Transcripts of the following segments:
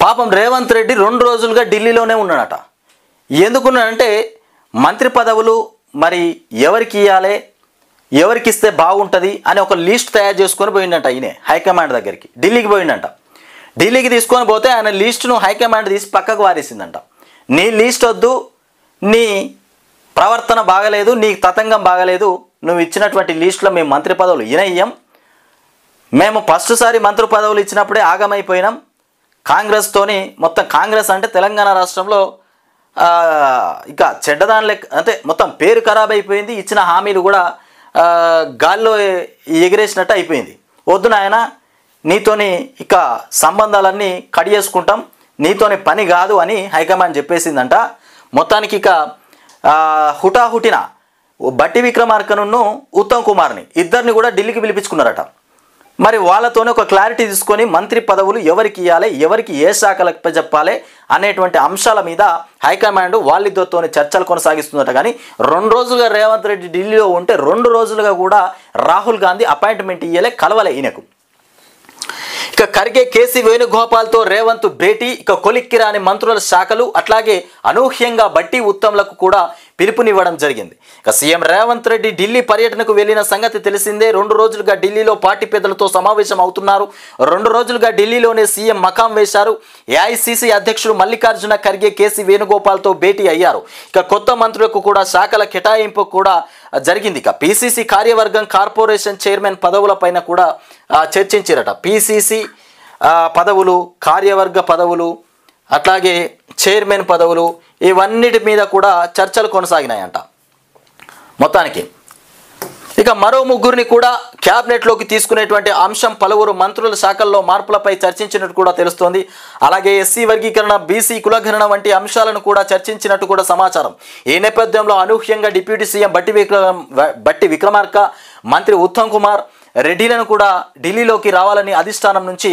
పాపం రేవంత్ రెడ్డి 2 రోజులుగా ఢిల్లీలోనే ఉన్నాడట. ఎందుకున్నాడంటే మంత్రి పదవులు మరి ఎవరికి ఇవ్వాలి, ఎవరికి ఇస్తే బాగుంటుంది అని ఒక లిస్ట్ తయారు చేసుకొని పోయిందంట. ఈయనే హైకమాండ్ దగ్గరికి ఢిల్లీకి పోయిందంట. ఢిల్లీకి తీసుకొని పోతే ఆయన లిస్టును హైకమాండ్ తీసి పక్కకు వారేసిందంట. నీ లిస్ట్ వద్దు, నీ ప్రవర్తన బాగలేదు, నీ తతంగం బాగలేదు, నువ్వు ఇచ్చినటువంటి లిస్టులో మేము మంత్రి పదవులు ఇనయ్యం, మేము ఫస్ట్ సారి మంత్రి పదవులు ఇచ్చినప్పుడే ఆగమైపోయినాం. కాంగ్రెస్తోని మొత్తం కాంగ్రెస్ అంటే తెలంగాణ రాష్ట్రంలో ఇక చెడ్డదాని లెక్క, అంటే మొత్తం పేరు ఖరాబ్ అయిపోయింది. ఇచ్చిన హామీలు కూడా గాల్లో ఎగిరేసినట్టు అయిపోయింది. వద్దు నాయన, నీతోని ఇక సంబంధాలన్నీ కట్ చేసుకుంటాం, నీతోని పని కాదు అని హైకమాండ్ చెప్పేసిందంట. మొత్తానికి ఇక హుటాహుటిన బట్టి విక్రమార్కను ఉత్తమ్ కుమార్ని ఇద్దరిని కూడా ఢిల్లీకి పిలిపించుకున్నారట. మరి వాళ్ళతోనే ఒక క్లారిటీ తీసుకొని మంత్రి పదవులు ఎవరికి ఇవ్వాలి, ఎవరికి ఏ శాఖలకు చెప్పాలి అనేటువంటి అంశాల మీద హైకమాండ్ వాళ్ళిద్దరితో చర్చలు కొనసాగిస్తుందట. కానీ 2 రోజులుగా రేవంత్ రెడ్డి ఢిల్లీలో ఉంటే 2 రోజులుగా కూడా రాహుల్ గాంధీ అపాయింట్మెంట్ ఇవ్వలే, కలవలే ఈయనకు. ఇక ఖర్గే, కేసీ వేణుగోపాల్తో రేవంత్ భేటీ. ఇక కొలిక్కిరాని మంత్రుల శాఖలు అట్లాగే అనూహ్యంగా బట్టి ఉత్తమ్లకు కూడా పిలుపునివ్వడం జరిగింది. ఇక సీఎం రేవంత్ రెడ్డి ఢిల్లీ పర్యటనకు వెళ్లిన సంగతి తెలిసిందే. 2 రోజులుగా ఢిల్లీలో పార్టీ పెద్దలతో సమావేశం అవుతున్నారు. 2 రోజులుగా ఢిల్లీలోనే సీఎం మకాం వేశారు. ఏఐసీసీ అధ్యక్షుడు మల్లికార్జున ఖర్గే, కేసీ వేణుగోపాల్తో భేటీ అయ్యారు. ఇక కొత్త మంత్రులకు కూడా శాఖల కేటాయింపు కూడా జరిగింది. ఇక పీసీసీ కార్యవర్గం, కార్పొరేషన్ చైర్మన్ పదవులపైన కూడా చర్చించారట. పీసీసీ పదవులు, కార్యవర్గ పదవులు, అట్లాగే చైర్మన్ పదవులు, ఇవన్నిటి మీద కూడా చర్చలు కొనసాగినాయంట. మొత్తానికి ఇక మరో 3 కూడా క్యాబినెట్లోకి తీసుకునేటువంటి అంశం, పలువురు మంత్రుల శాఖల్లో మార్పులపై చర్చించినట్టు కూడా తెలుస్తోంది. అలాగే ఎస్సీ వర్గీకరణ, బీసీ కులగణన వంటి అంశాలను కూడా చర్చించినట్టు కూడా సమాచారం. ఈ నేపథ్యంలో అనూహ్యంగా డిప్యూటీ సీఎం బట్టి విక్రమార్క, మంత్రి ఉత్తమ్ కుమార్ రెడ్డిలను కూడా ఢిల్లీలోకి రావాలని అధిష్టానం నుంచి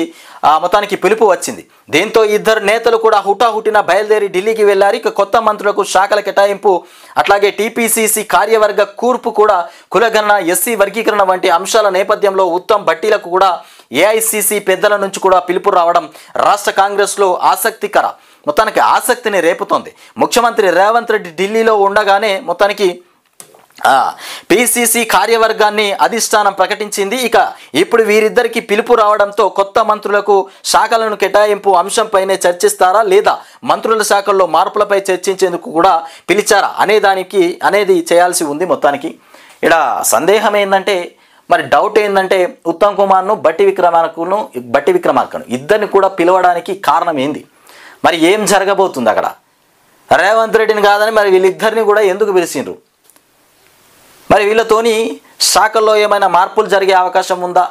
మొత్తానికి పిలుపు వచ్చింది. దీంతో ఇద్దరు నేతలు కూడా హుటాహుటిన బయలుదేరి ఢిల్లీకి వెళ్లారు. ఇక కొత్త మంత్రులకు శాఖల కేటాయింపు, అట్లాగే టీపీసీసీ కార్యవర్గ కూర్పు కూడా, కులగణన, ఎస్సీ వర్గీకరణ వంటి అంశాల నేపథ్యంలో ఉత్తమ్ బట్టీలకు కూడా ఏఐసీసీ పెద్దల నుంచి కూడా పిలుపు రావడం రాష్ట్ర కాంగ్రెస్లో ఆసక్తికర, మొత్తానికి ఆసక్తిని రేపుతోంది. ముఖ్యమంత్రి రేవంత్ రెడ్డి ఢిల్లీలో ఉండగానే మొత్తానికి పీసీసీ కార్యవర్గాన్ని అధిష్టానం ప్రకటించింది. ఇక ఇప్పుడు వీరిద్దరికి పిలుపు రావడంతో కొత్త మంత్రులకు శాఖలను కేటాయింపు అంశంపైనే చర్చిస్తారా లేదా మంత్రుల శాఖల్లో మార్పులపై చర్చించేందుకు కూడా పిలిచారా అనేది చేయాల్సి ఉంది. మొత్తానికి ఇక్కడ సందేహం ఏంటంటే, మరి డౌట్ ఏంటంటే ఉత్తమ్ కుమార్ను బట్టి విక్రమార్కను ఇద్దరిని కూడా పిలవడానికి కారణం ఏంది, మరి ఏం జరగబోతుంది అక్కడ? రేవంత్ రెడ్డిని కాదని మరి వీళ్ళిద్దరిని కూడా ఎందుకు పిలిచిండ్రు? మరి వీళ్ళతోని శాఖల్లో ఏమైనా మార్పులు జరిగే అవకాశం ఉందా,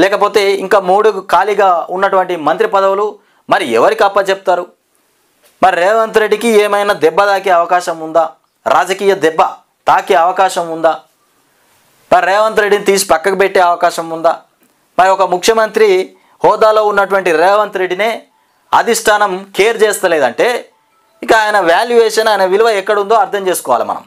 లేకపోతే ఇంకా 3 ఖాళీగా ఉన్నటువంటి మంత్రి పదవులు మరి ఎవరికి అప్పచెప్తారు? మరి రేవంత్ రెడ్డికి ఏమైనా దెబ్బ తాకే అవకాశం ఉందా, రాజకీయ దెబ్బ తాకే అవకాశం ఉందా, మరి రేవంత్ రెడ్డిని తీసి పక్కకు పెట్టే అవకాశం ఉందా? మరి ఒక ముఖ్యమంత్రి హోదాలో ఉన్నటువంటి రేవంత్ రెడ్డినే అధిష్టానం కేర్ చేస్తలేదంటే ఇక ఆయన వాల్యుయేషన్, ఆయన విలువ ఎక్కడుందో అర్థం చేసుకోవాలి మనం.